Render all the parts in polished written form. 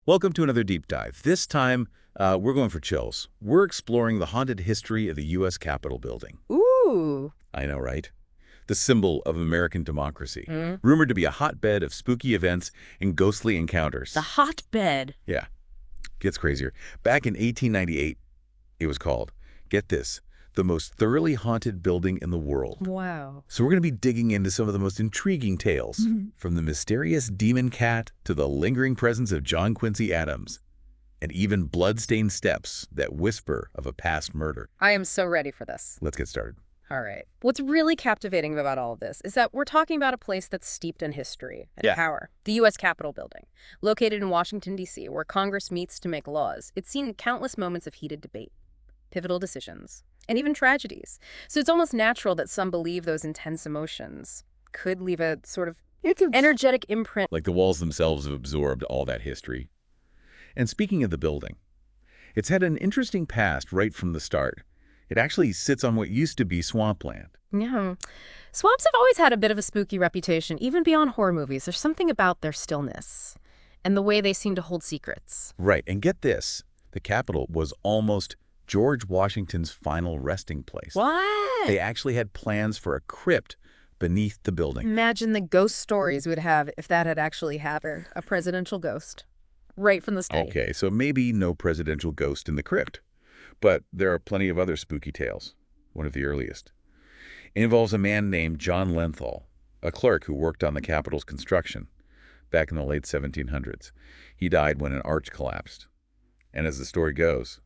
Welcome to another deep dive. This time, we're going for chills. We're exploring the haunted history of the U.S. Capitol building. Ooh. I know, right? The symbol of American democracy. Mm. Rumored to be a hotbed of spooky events and ghostly encounters. The hotbed. Yeah, gets crazier. Back in 1898, it was called, get this, the most thoroughly haunted building in the world. Wow. So we're going to be digging into some of the most intriguing tales, from the mysterious demon cat to the lingering presence of John Quincy Adams, and even blood-stained steps that whisper of a past murder. I am so ready for this. Let's get started. All right. What's really captivating about all of this is that we're talking about a place that's steeped in history and power. The U.S. Capitol building, located in Washington, D.C., where Congress meets to make laws. It's seen countless moments of heated debate, pivotal decisions, and even tragedies. So it's almost natural that some believe those intense emotions could leave a sort of energetic imprint. Like the walls themselves have absorbed all that history. And speaking of the building, it's had an interesting past right from the start. It actually sits on what used to be swampland. Yeah. Swamps have always had a bit of a spooky reputation, even beyond horror movies. There's something about their stillness and the way they seem to hold secrets. Right, and get this, the Capitol was almost George Washington's final resting place. What? They actually had plans for a crypt beneath the building. Imagine the ghost stories we'd have if that had actually happened. A presidential ghost. Right from the start. Okay, so maybe no presidential ghost in the crypt. But there are plenty of other spooky tales. One of the earliest. It involves a man named John Lenthal, a clerk who worked on the Capitol's construction back in the late 1700s. He died when an arch collapsed. And as the story goes,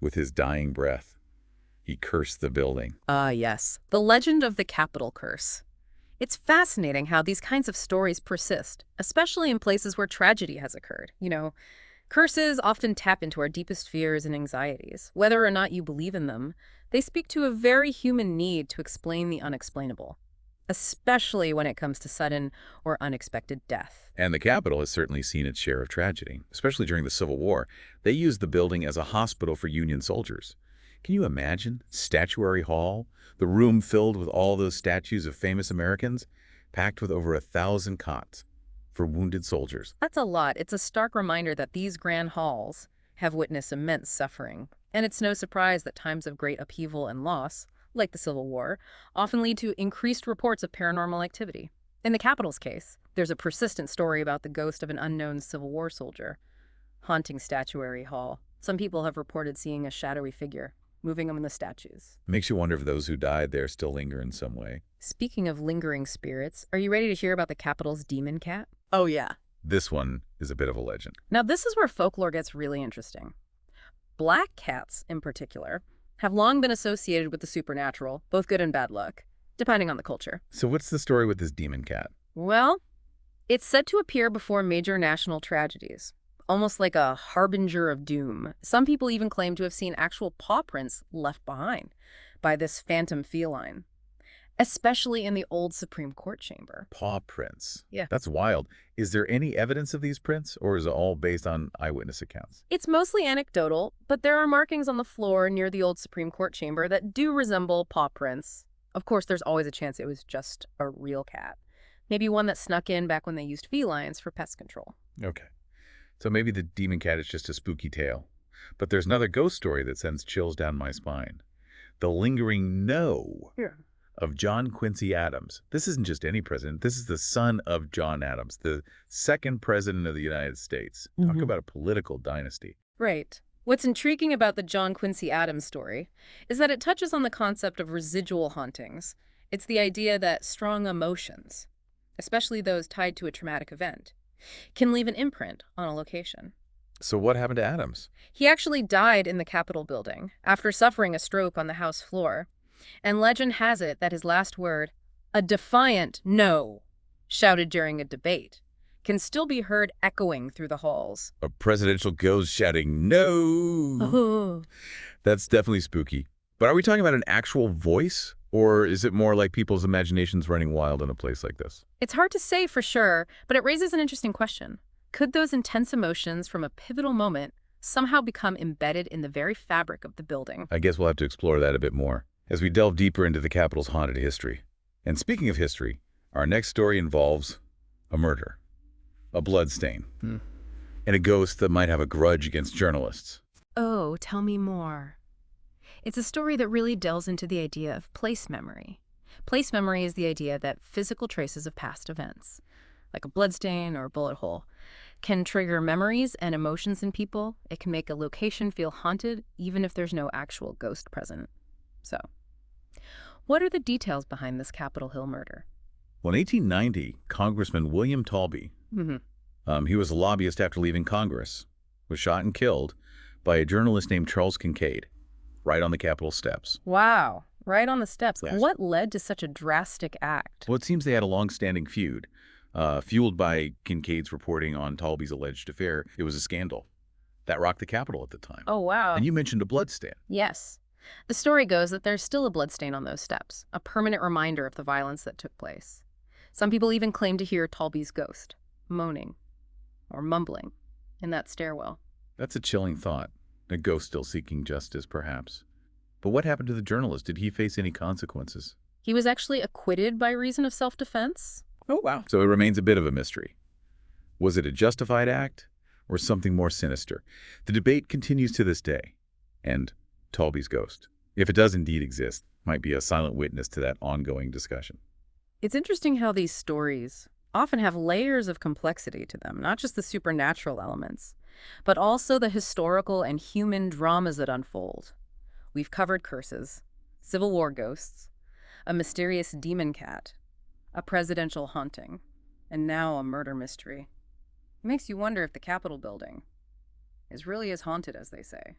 with his dying breath, he cursed the building. Yes. The legend of the Capitol curse. It's fascinating how these kinds of stories persist, especially in places where tragedy has occurred. You know, curses often tap into our deepest fears and anxieties. Whether or not you believe in them, they speak to a very human need to explain the unexplainable, especially when it comes to sudden or unexpected death. And the Capitol has certainly seen its share of tragedy, especially during the Civil War. They used the building as a hospital for Union soldiers. Can you imagine? Statuary Hall, the room filled with all those statues of famous Americans, packed with over 1,000 cots for wounded soldiers. That's a lot. It's a stark reminder that these grand halls have witnessed immense suffering. And it's no surprise that times of great upheaval and loss, like the Civil War, often lead to increased reports of paranormal activity. In the Capitol's case, there's a persistent story about the ghost of an unknown Civil War soldier haunting Statuary Hall. Some people have reported seeing a shadowy figure moving among the statues. Makes you wonder if those who died there still linger in some way. Speaking of lingering spirits, are you ready to hear about the Capitol's demon cat? Oh, yeah. This one is a bit of a legend. Now, this is where folklore gets really interesting. Black cats, in particular, have long been associated with the supernatural, both good and bad luck, depending on the culture. So what's the story with this demon cat? Well, it's said to appear before major national tragedies, almost like a harbinger of doom. Some people even claim to have seen actual paw prints left behind by this phantom feline, especially in the old Supreme Court chamber. Paw prints. Yeah. That's wild. Is there any evidence of these prints, or is it all based on eyewitness accounts? It's mostly anecdotal, but there are markings on the floor near the old Supreme Court chamber that do resemble paw prints. Of course, there's always a chance it was just a real cat. Maybe one that snuck in back when they used felines for pest control. Okay. So maybe the demon cat is just a spooky tale. But there's another ghost story that sends chills down my spine. The lingering no of John Quincy Adams. This isn't just any president. This is the son of John Adams, the second president of the United States. Talk about a political dynasty. Right. What's intriguing about the John Quincy Adams story is that it touches on the concept of residual hauntings. It's the idea that strong emotions, especially those tied to a traumatic event, can leave an imprint on a location. So what happened to Adams? He actually died in the Capitol building after suffering a stroke on the House floor. And legend has it that his last word, a defiant no, shouted during a debate, can still be heard echoing through the halls. A presidential ghost shouting, no! Oh. That's definitely spooky. But are we talking about an actual voice? Or is it more like people's imaginations running wild in a place like this? It's hard to say for sure, but it raises an interesting question. Could those intense emotions from a pivotal moment somehow become embedded in the very fabric of the building? I guess we'll have to explore that a bit more as we delve deeper into the Capitol's haunted history. And speaking of history, our next story involves a murder, a blood stain. and a ghost that might have a grudge against journalists. Oh, tell me more. It's a story that really delves into the idea of place memory. Place memory is the idea that physical traces of past events, like a bloodstain or a bullet hole, can trigger memories and emotions in people. It can make a location feel haunted, even if there's no actual ghost present. So, what are the details behind this Capitol Hill murder? Well, in 1890, Congressman William Taulbee, he was a lobbyist after leaving Congress, was shot and killed by a journalist named Charles Kincaid, right on the Capitol steps. Wow, right on the steps. Yes. What led to such a drastic act? Well, it seems they had a long-standing feud, fueled by Kincaid's reporting on Taulbee's alleged affair. It was a scandal that rocked the Capitol at the time. Oh, wow. And you mentioned a bloodstain. Yes. The story goes that there's still a bloodstain on those steps, a permanent reminder of the violence that took place. Some people even claim to hear Taulbee's ghost, moaning or mumbling in that stairwell. That's a chilling thought. A ghost still seeking justice, perhaps. But what happened to the journalist? Did he face any consequences? He was actually acquitted by reason of self-defense. Oh, wow. So it remains a bit of a mystery. Was it a justified act or something more sinister? The debate continues to this day. And Taulbee's ghost, if it does indeed exist, might be a silent witness to that ongoing discussion. It's interesting how these stories often have layers of complexity to them, not just the supernatural elements, but also the historical and human dramas that unfold. We've covered curses, Civil War ghosts, a mysterious demon cat, a presidential haunting, and now a murder mystery. It makes you wonder if the Capitol building is really as haunted as they say.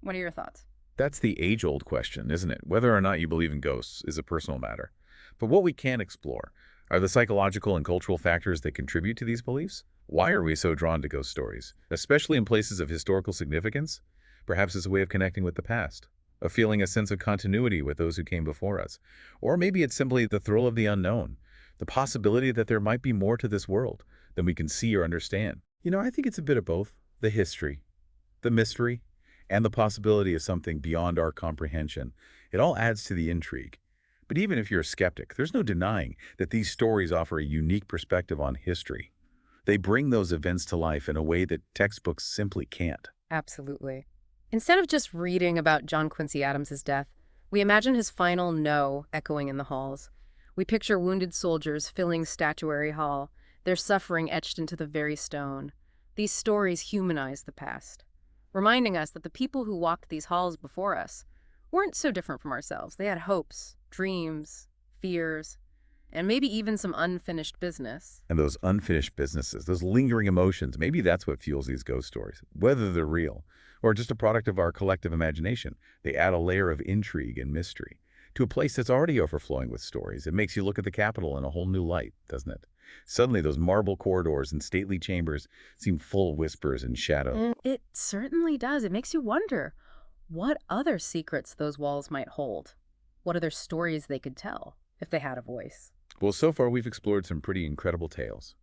What are your thoughts? That's the age-old question, isn't it? Whether or not you believe in ghosts is a personal matter. But what we can explore are the psychological and cultural factors that contribute to these beliefs. Why are we so drawn to ghost stories, especially in places of historical significance? Perhaps it's a way of connecting with the past, of feeling a sense of continuity with those who came before us. Or maybe it's simply the thrill of the unknown, the possibility that there might be more to this world than we can see or understand. I think it's a bit of both. The history, the mystery, and the possibility of something beyond our comprehension. It all adds to the intrigue. But even if you're a skeptic, there's no denying that these stories offer a unique perspective on history. They bring those events to life in a way that textbooks simply can't. Absolutely. Instead of just reading about John Quincy Adams' death, we imagine his final no echoing in the halls. We picture wounded soldiers filling Statuary Hall, their suffering etched into the very stone. These stories humanize the past, reminding us that the people who walked these halls before us weren't so different from ourselves. They had hopes, dreams, fears, and maybe even some unfinished business. And those unfinished businesses, those lingering emotions, maybe that's what fuels these ghost stories. Whether they're real or just a product of our collective imagination, they add a layer of intrigue and mystery to a place that's already overflowing with stories. It makes you look at the Capitol in a whole new light, doesn't it? Suddenly, those marble corridors and stately chambers seem full of whispers and shadow. It certainly does. It makes you wonder what other secrets those walls might hold. What other stories they could tell if they had a voice. Well, so far we've explored some pretty incredible tales.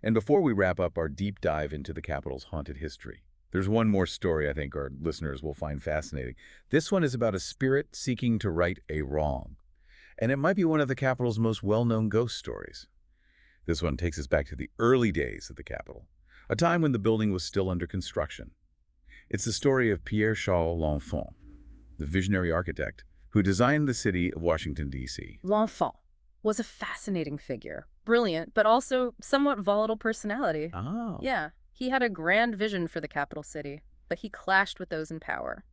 And before we wrap up our deep dive into the Capitol's haunted history, there's one more story I think our listeners will find fascinating. This one is about a spirit seeking to right a wrong. And it might be one of the Capitol's most well-known ghost stories. This one takes us back to the early days of the Capitol, a time when the building was still under construction. It's the story of Pierre-Charles L'Enfant, the visionary architect who designed the city of Washington, D.C. L'Enfant was a fascinating figure, brilliant, but also somewhat volatile personality. Oh. Yeah, he had a grand vision for the capital city, but he clashed with those in power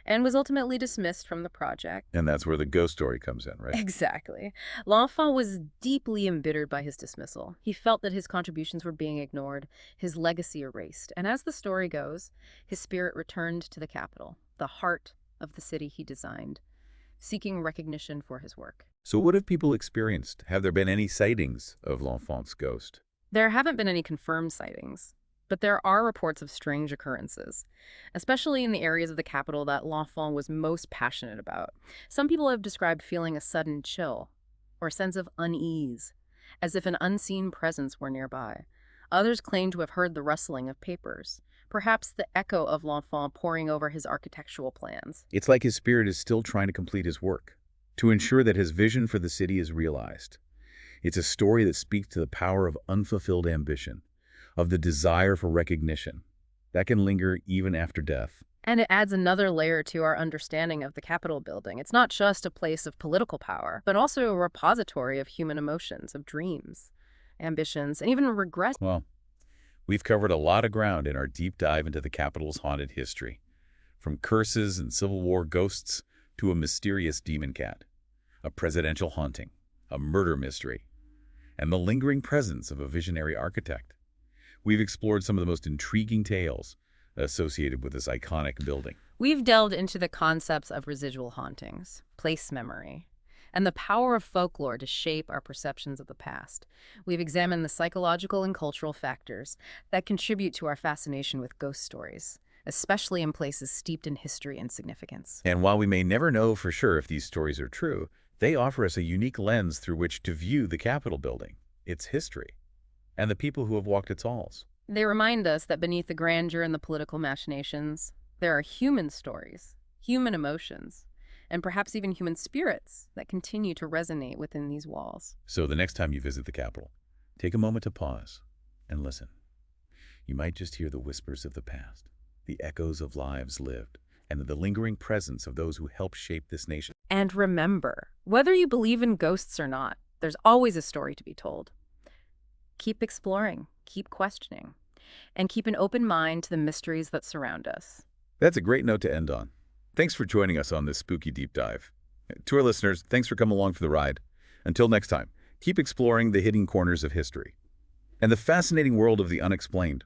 and was ultimately dismissed from the project. And that's where the ghost story comes in, right? Exactly. L'Enfant was deeply embittered by his dismissal. He felt that his contributions were being ignored, his legacy erased. And as the story goes, his spirit returned to the capital, the heart of the city he designed, seeking recognition for his work. So what have people experienced? Have there been any sightings of L'Enfant's ghost? There haven't been any confirmed sightings, but there are reports of strange occurrences, especially in the areas of the capital that L'Enfant was most passionate about. Some people have described feeling a sudden chill or a sense of unease, as if an unseen presence were nearby. Others claim to have heard the rustling of papers, perhaps the echo of L'Enfant poring over his architectural plans. It's like his spirit is still trying to complete his work, to ensure that his vision for the city is realized. It's a story that speaks to the power of unfulfilled ambition, of the desire for recognition that can linger even after death. And it adds another layer to our understanding of the Capitol building. It's not just a place of political power, but also a repository of human emotions, of dreams, ambitions, and even regrets. Well, we've covered a lot of ground in our deep dive into the Capitol's haunted history, from curses and Civil War ghosts to a mysterious demon cat, a presidential haunting, a murder mystery, and the lingering presence of a visionary architect. We've explored some of the most intriguing tales associated with this iconic building. We've delved into the concepts of residual hauntings, place memory, and the power of folklore to shape our perceptions of the past. We've examined the psychological and cultural factors that contribute to our fascination with ghost stories, especially in places steeped in history and significance. And while we may never know for sure if these stories are true, they offer us a unique lens through which to view the Capitol building, its history, and the people who have walked its halls. They remind us that beneath the grandeur and the political machinations, there are human stories, human emotions, and perhaps even human spirits that continue to resonate within these walls. So the next time you visit the Capitol, take a moment to pause and listen. You might just hear the whispers of the past, the echoes of lives lived, and the lingering presence of those who helped shape this nation. And remember, whether you believe in ghosts or not, there's always a story to be told. Keep exploring, keep questioning, and keep an open mind to the mysteries that surround us. That's a great note to end on. Thanks for joining us on this spooky deep dive. To our listeners, thanks for coming along for the ride. Until next time, keep exploring the hidden corners of history and the fascinating world of the unexplained.